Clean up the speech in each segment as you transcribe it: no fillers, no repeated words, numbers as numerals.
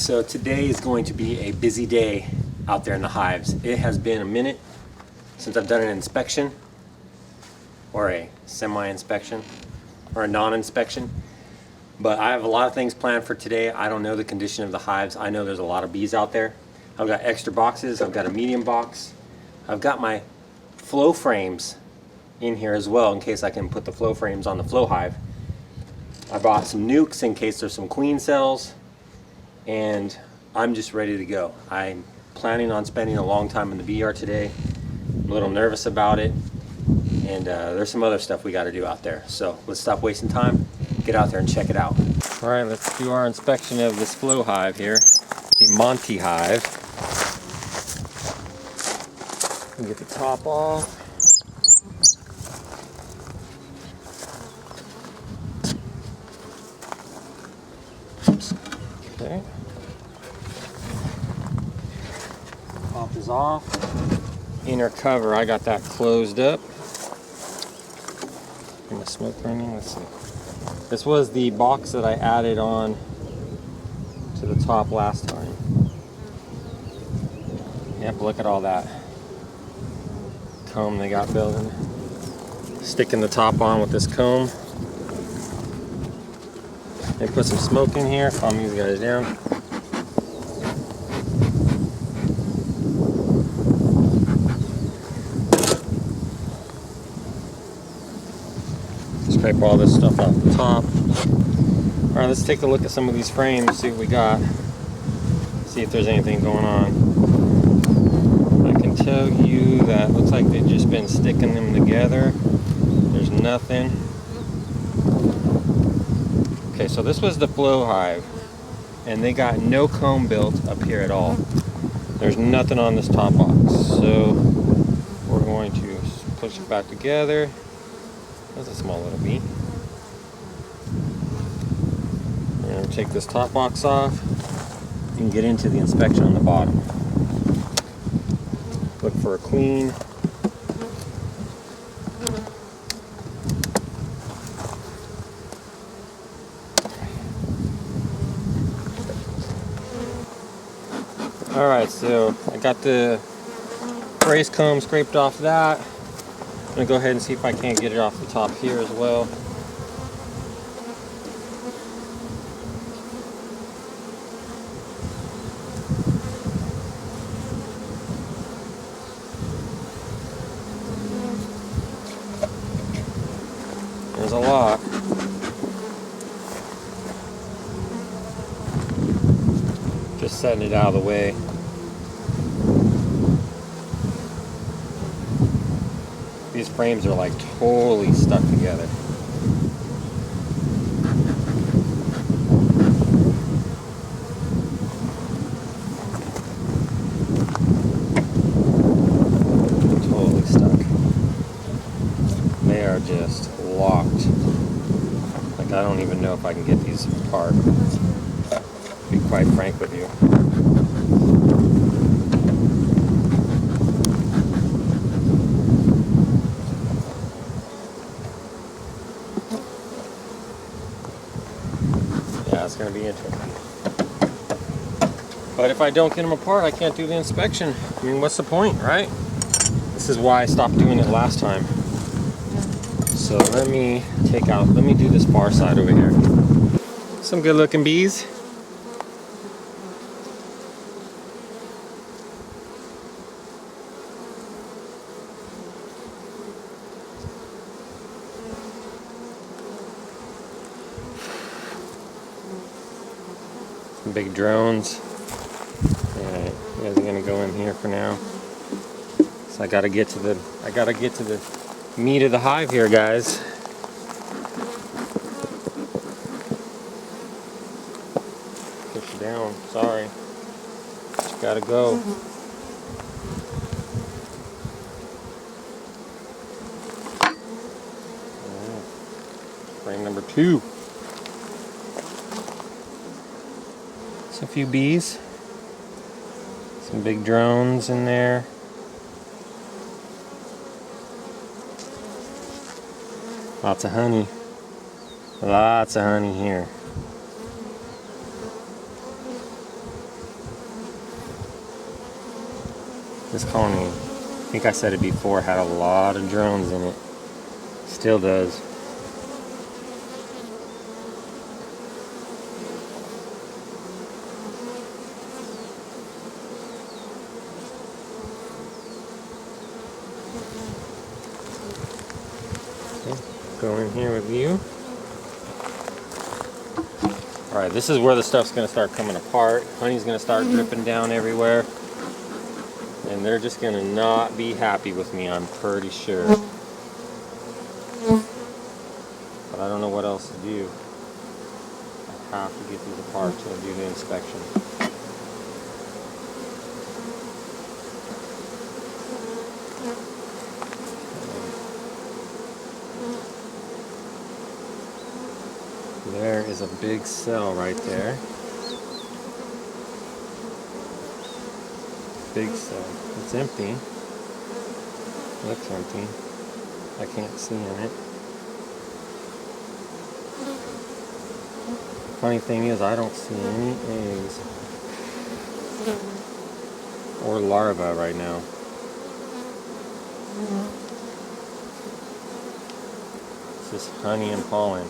So today is going to be a busy day out there in the hives. It has been a minute since I've done an inspection, or a semi-inspection, or a non-inspection. But I have a lot of things planned for today. I don't know the condition of the hives. I know there's a lot of bees out there. I've got extra boxes. I've got a medium box. I've got my flow frames in here as well in case I can put the flow frames on the flow hive. I bought some nukes in case there's some queen cells. And I'm just ready to go. I'm planning on spending a long time in the bee yard today. I'm a little nervous about it, and there's some other stuff we got to do out there. So let's stop wasting time, get out there and check it out. All right, let's do our inspection of this flow hive here, the Monty hive. Get the top off. Okay. Top is off. Inner cover, I got that closed up. And the smoke running, let's see. This was the box that I added on to the top last time. Yep, look at all that comb they got building. Sticking the top on with this comb. They put some smoke in here, calm these guys down. Scrape all this stuff off the top. Alright, let's take a look at some of these frames, see what we got. See if there's anything going on. I can tell you that looks like they've just been sticking them together. There's nothing. Okay, so this was the flow hive, and they got no comb built up here at all. There's nothing on this top box, so we're going to push it back together. That's a small little bee. And take this top box off and get into the inspection on the bottom. Look for a queen. Alright, so I got the brace comb scraped off that. I'm going to go ahead and see if I can't get it off the top here as well. There's a lot. Just setting it out of the way. These frames are like totally stuck together. Totally stuck. They are just locked. Like I don't even know if I can get these apart. To be quite frank with you. It's going to be interesting. But if I don't get them apart, I can't do the inspection. I mean, what's the point, right? This is why I stopped doing it last time. So let me do this far side over here. Some good looking bees. Big drones. Alright, you guys are gonna go in here for now. So I gotta get to the meat of the hive here, guys. Push you down, sorry. Just gotta go. Frame number 2. A few bees, some big drones in there. Lots of honey. Lots of honey here. This colony, I think I said it before, had a lot of drones in it. Still does. Okay, go in here with you. Alright, this is where the stuff's going to start coming apart. Honey's going to start dripping down everywhere. And they're just going to not be happy with me, I'm pretty sure. But I don't know what else to do. I have to get these apart to do the inspection. There is a big cell right there. Big cell. It's empty. Looks empty. I can't see in it. Funny thing is, I don't see any eggs or larvae right now. It's just honey and pollen.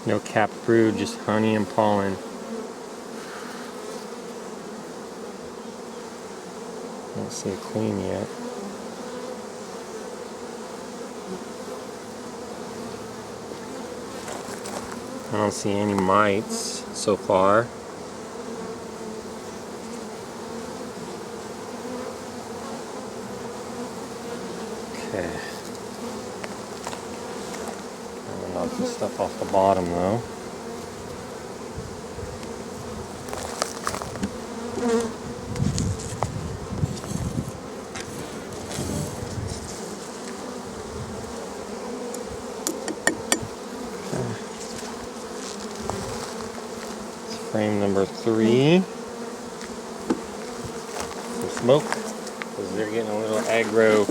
No capped brood, just honey and pollen. I don't see a queen yet. I don't see any mites so far. Okay. I'm gonna knock this stuff off the bottom though. Frame number 3. Some smoke, because they're getting a little aggro.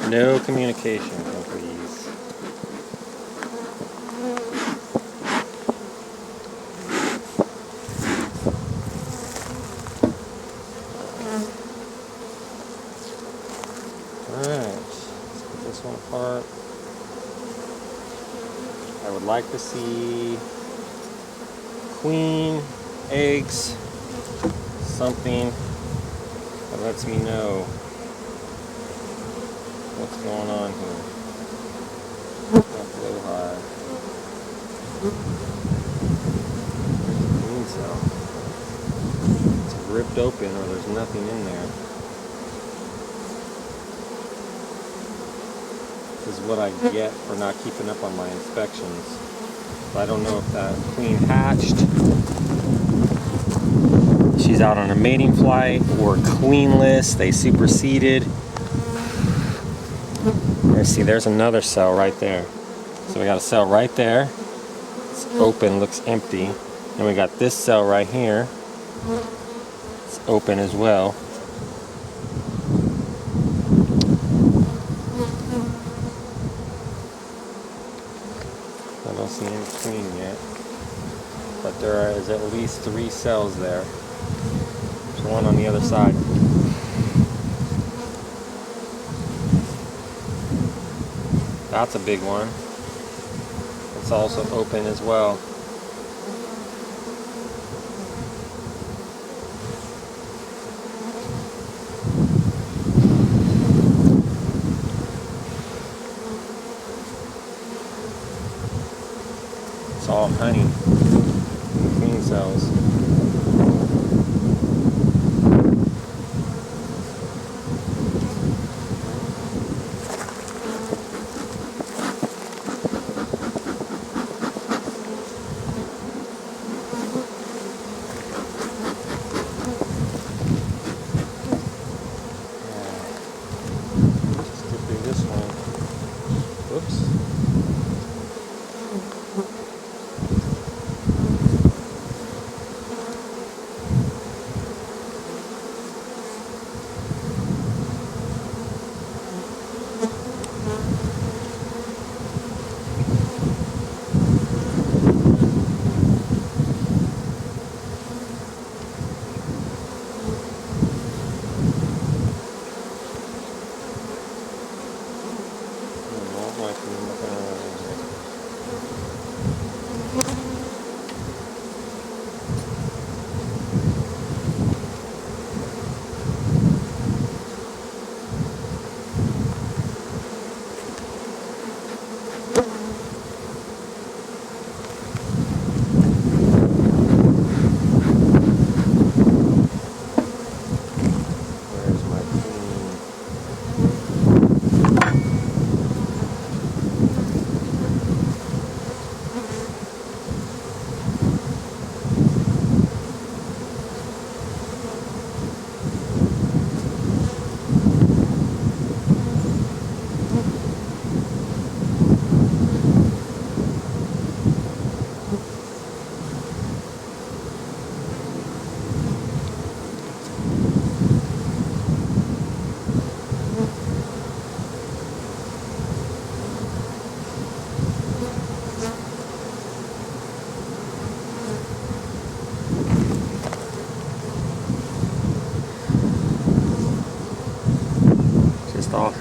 No communication from these. Alright, let's put this one apart. I would like to see queen, eggs, something that lets me know what's going on here. Up low high. There's the queen cell. It's ripped open or there's nothing in there. Is what I get for not keeping up on my inspections. I don't know if that queen hatched, she's out on a mating flight, or queenless, they superseded. Let's see, there's another cell right there. So we got a cell right there. It's open, looks empty. And we got this cell right here. It's open as well. I don't see any queen yet, but there is at least 3 cells there. There's one on the other side. That's a big one. It's also open as well. It's all honey, queen cells. Just get through this one. Whoops.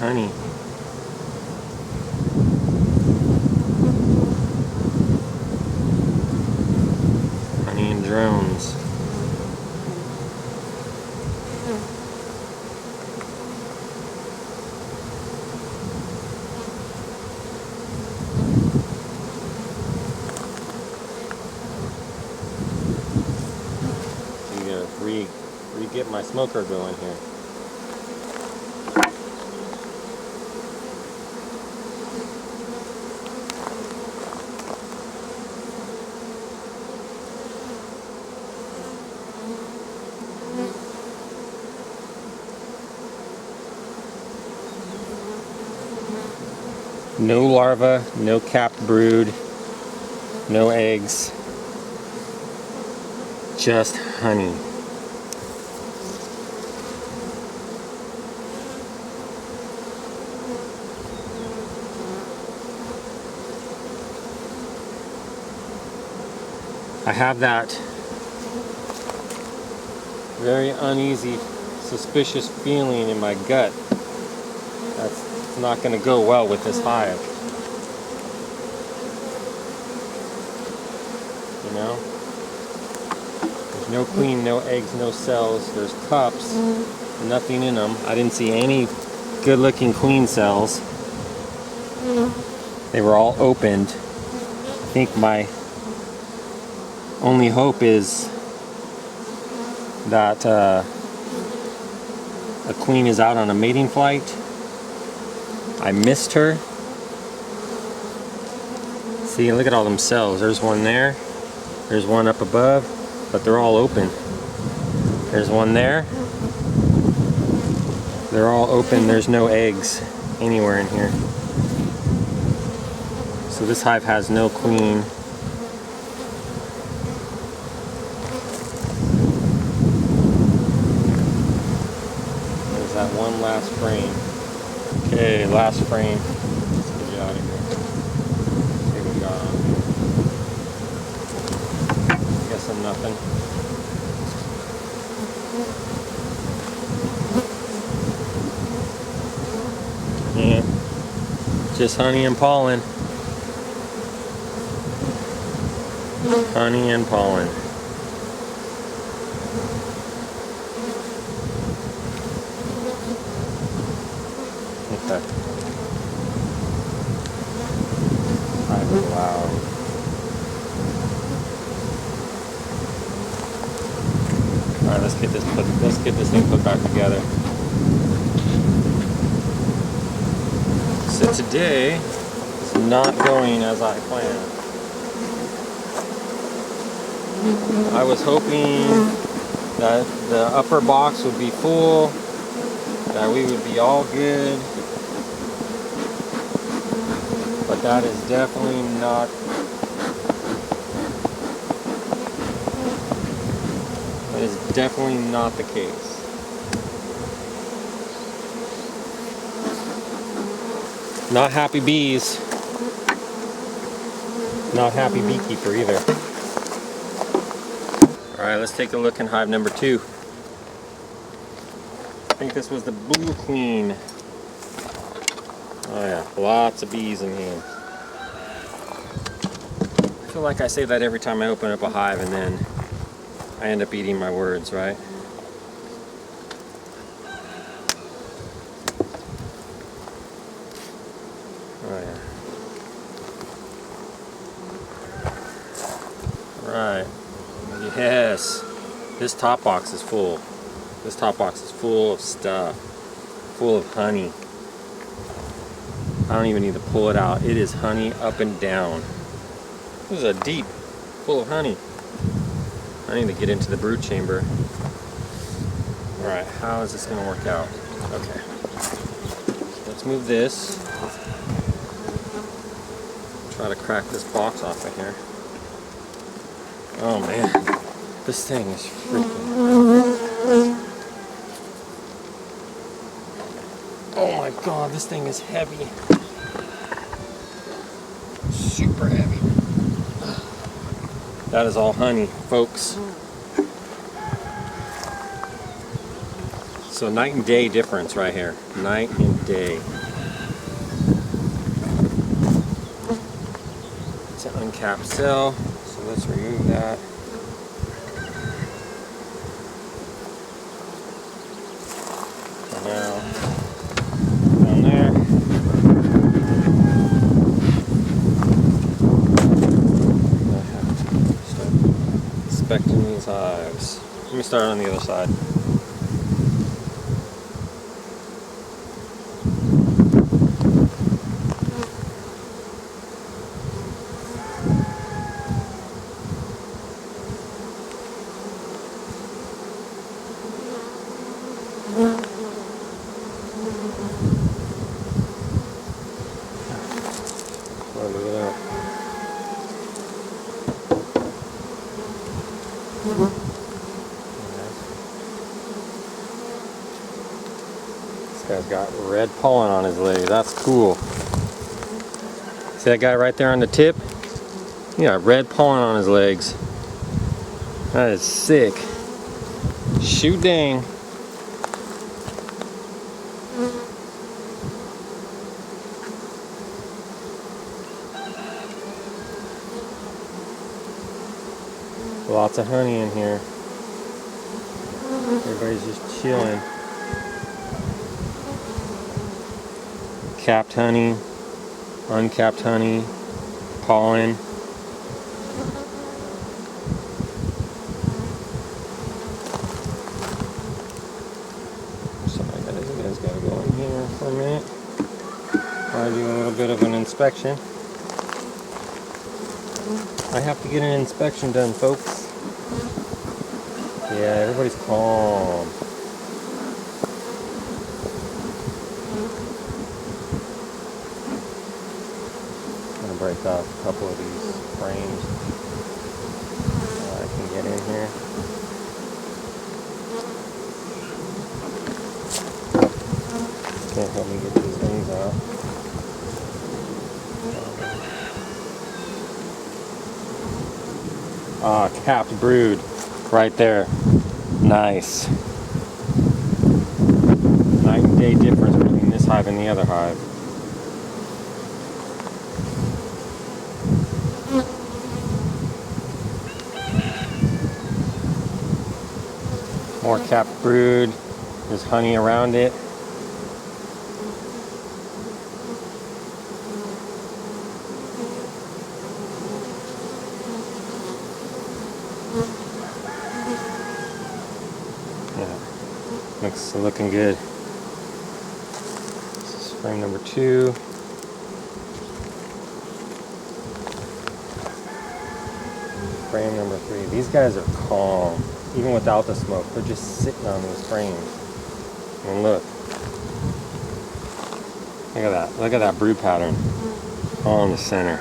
honey. Honey and drones. I'm gonna re-get my smoker going here. No larva, no capped brood, no eggs, just honey. I have that very uneasy, suspicious feeling in my gut that's not going to go well with this hive. You know? There's no queen, no eggs, no cells. There's cups, nothing in them. I didn't see any good looking queen cells. They were all opened. I think my only hope is that a queen is out on a mating flight. I missed her. See, look at all them cells. There's one there. There's one up above, but they're all open. There's one there. They're all open. There's no eggs anywhere in here. So this hive has no queen. There's that one last frame. Okay, last frame. Let's get you out of here. See what we got on here. Guessing nothing. Yeah, just honey and pollen. Honey and pollen. Okay. Hive is loud. All right, let's get this thing put back together. So today is not going as I planned. I was hoping that the upper box would be full, that we would be all good, but that is definitely not the case. Not happy bees. Not happy beekeeper either. Alright, let's take a look in hive number 2. I think this was the blue queen. Oh yeah, lots of bees in here. I feel like I say that every time I open up a hive and then I end up eating my words, right? Oh yeah. Right. Yes. This top box is full. This top box is full of stuff. Full of honey. I don't even need to pull it out. It is honey up and down. This is a deep full of honey. I need to get into the brood chamber. Alright, how is this going to work out? Okay. Let's move this. Try to crack this box off of here. Oh man, this thing is freaking... Oh my god, this thing is heavy. Super heavy. That is all honey, folks. So night and day difference right here. Night and day. It's an uncapped cell, so let's remove that. And now, down there. I have to start inspecting these hives. Let me start on the other side. Oh, look at that. This guy's got red pollen on his leg. That's cool. See that guy right there on the tip? He got red pollen on his legs. That is sick. Shoot dang. Lots of honey in here. Everybody's just chilling. Capped honey, uncapped honey, pollen. So you guys gotta go in here for a minute. I'll do a little bit of an inspection. I have to get an inspection done, folks. Yeah, everybody's calm. I'm gonna break off a couple of these frames so I can get in here. Can't help me get these things out. Ah, capped brood right there. Nice. Night and day difference between this hive and the other hive. More capped brood. There's honey around it. Looking good. This is frame number 2. Frame number 3. These guys are calm. Even without the smoke, they're just sitting on these frames. And look. Look at that. Look at that brood pattern. All in the center.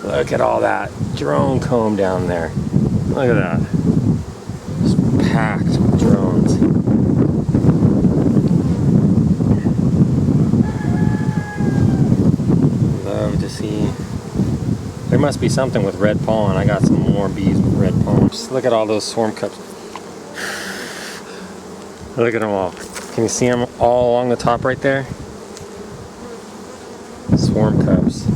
Look at all that drone comb down there. Look at that. Just packed with drones. See, there must be something with red pollen. I got some more bees with red pollen. Just look at all those swarm cups. Look at them all. Can you see them all along the top right there? Swarm cups.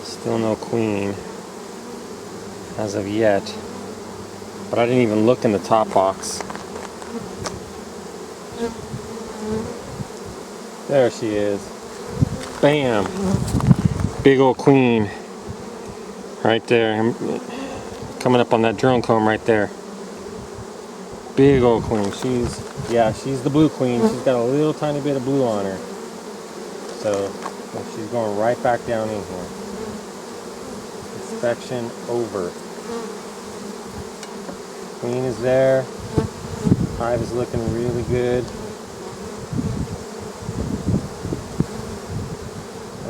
Still no queen as of yet, but I didn't even look in the top box. There she is. Bam! Big old queen. Right there. Coming up on that drone comb right there. Big old queen. She's the blue queen. She's got a little tiny bit of blue on her. So she's going right back down in here. Inspection over. Queen is there. Hive is looking really good.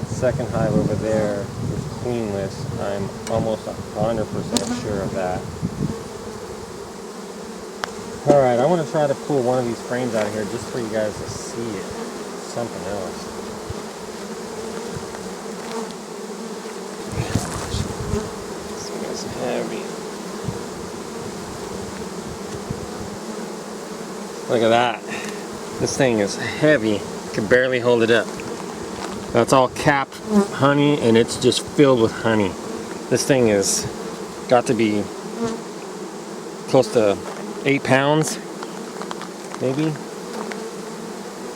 Second hive over there is queenless. I'm almost 100% sure of that. Alright, I want to try to pull one of these frames out of here just for you guys to see it. Something else. This guy's heavy. Look at that. This thing is heavy. Can barely hold it up. That's all capped honey, and it's just filled with honey. This thing is got to be close to 8 pounds, maybe.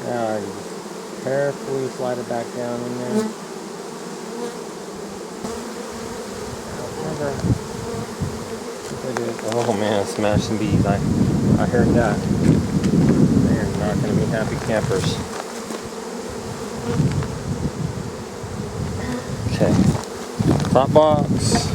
Now I just carefully slide it back down in there. Oh man, smash some bees. I heard that. They're not going to be happy campers. Okay. Top box.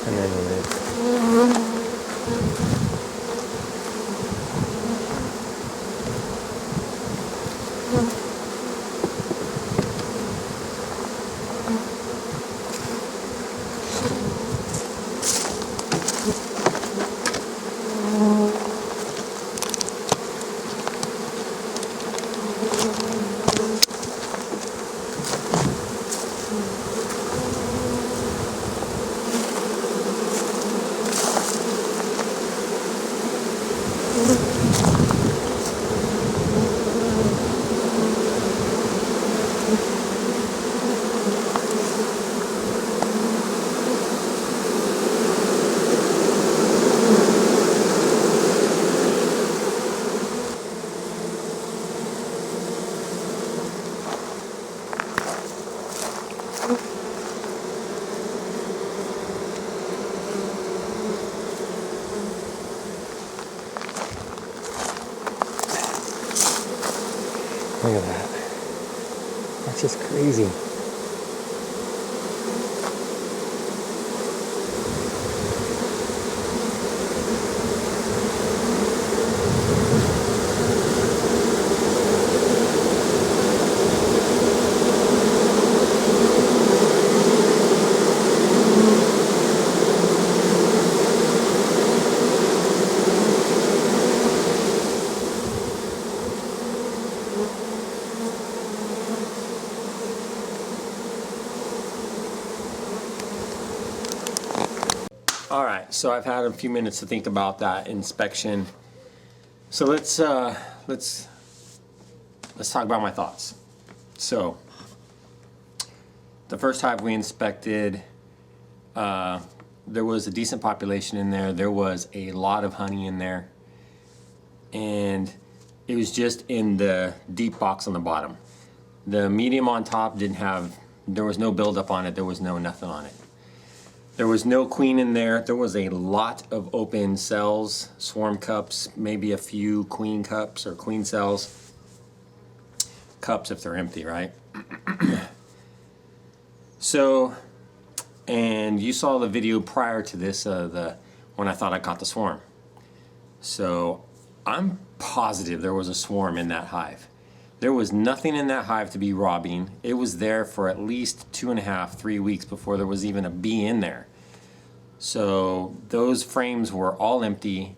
And then look at that. That's just crazy. All right, so I've had a few minutes to think about that inspection. So let's talk about my thoughts. So the first hive we inspected, there was a decent population in there. There was a lot of honey in there, and it was just in the deep box on the bottom. The medium on top didn't have, there was no buildup on it. There was no nothing on it. There was no queen in there. There was a lot of open cells, swarm cups, maybe a few queen cups or queen cells. Cups if they're empty, right? So, and you saw the video prior to this, when I thought I caught the swarm. So I'm positive there was a swarm in that hive. There was nothing in that hive to be robbing. It was there for at least 2.5, 3 weeks before there was even a bee in there. So those frames were all empty,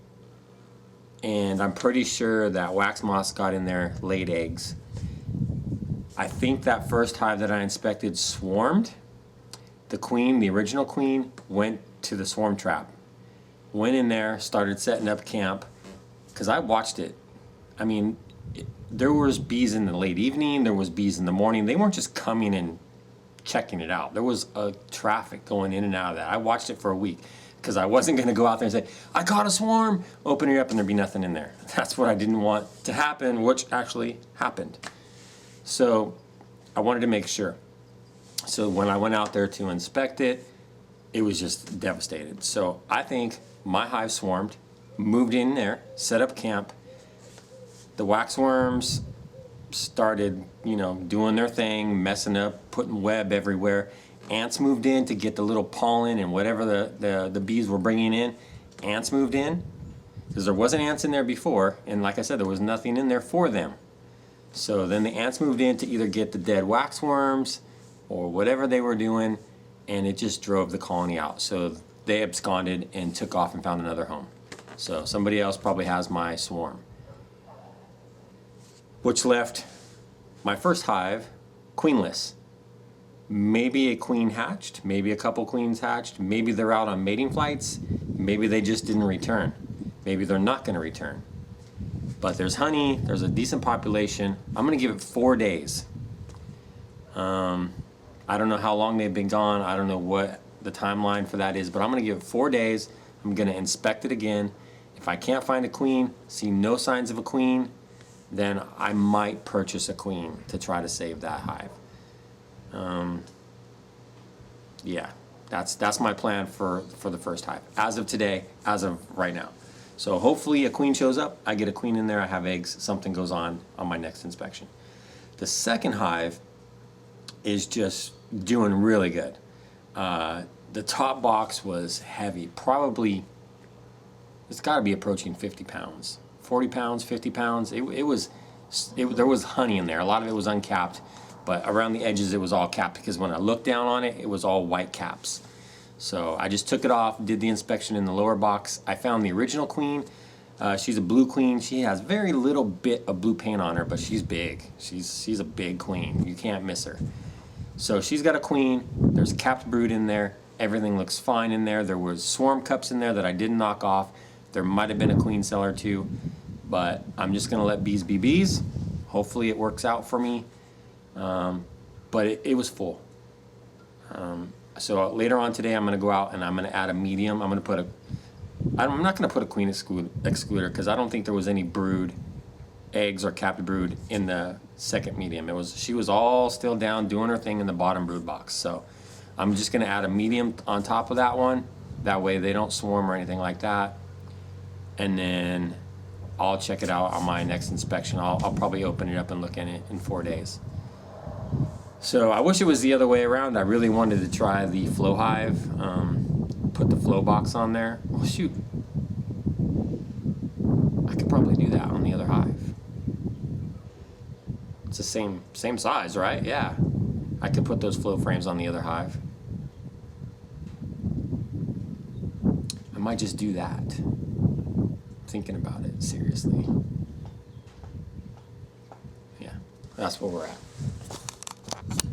and I'm pretty sure that wax moths got in there, laid eggs. I think that first hive that I inspected swarmed. The queen, the original queen, went to the swarm trap. Went in there, started setting up camp, because I watched it. I mean, there was bees in the late evening, there was bees in the morning. They weren't just coming and checking it out. There was a traffic going in and out of that. I watched it for a week because I wasn't going to go out there and say, I caught a swarm, open it up and there'd be nothing in there. That's what I didn't want to happen, which actually happened. So I wanted to make sure. So when I went out there to inspect it, it was just devastated. So I think my hive swarmed, moved in there, set up camp. The waxworms started, doing their thing, messing up, putting web everywhere. Ants moved in to get the little pollen and whatever the bees were bringing in. Ants moved in because there wasn't ants in there before, and like I said, there was nothing in there for them. So then the ants moved in to either get the dead waxworms or whatever they were doing, and it just drove the colony out. So they absconded and took off and found another home. So somebody else probably has my swarm, which left my first hive queenless. Maybe a queen hatched, maybe a couple queens hatched, maybe they're out on mating flights, maybe they just didn't return, maybe they're not going to return. But there's honey, there's a decent population. I'm going to give it 4 days. I don't know how long they've been gone. I don't know what the timeline for that is, but I'm going to give it 4 days. I'm going to inspect it again. If I can't find a queen, see no signs of a queen, then I might purchase a queen to try to save that hive. Yeah, that's my plan for the first hive as of today, as of right now. So hopefully a queen shows up, I get a queen in there, I have eggs, something goes on my next inspection. The second hive is just doing really good. The top box was heavy, probably, it's got to be approaching 50 pounds, 40 pounds, 50 pounds. There was honey in there. A lot of it was uncapped, but around the edges it was all capped, because when I looked down on it, it was all white caps. So I just took it off, did the inspection in the lower box. I found the original queen. She's a blue queen. She has very little bit of blue paint on her, but she's big. She's a big queen. You can't miss her. So she's got a queen. There's capped brood in there. Everything looks fine in there. There was swarm cups in there that I didn't knock off. There might have been a queen cell or two, but I'm just gonna let bees be bees. Hopefully it works out for me. But it was full. So later on today, I'm gonna go out and I'm gonna add a medium. I'm not gonna put a queen excluder, because I don't think there was any brood, eggs or capped brood in the second medium. She was all still down doing her thing in the bottom brood box. So I'm just gonna add a medium on top of that one. That way they don't swarm or anything like that. And then I'll check it out on my next inspection. I'll probably open it up and look in it in 4 days. So I wish it was the other way around. I really wanted to try the flow hive, put the flow box on there. Well, shoot, I could probably do that on the other hive. It's the same size, right? Yeah, I could put those flow frames on the other hive. I might just do that. Thinking about it seriously. Yeah, that's where we're at.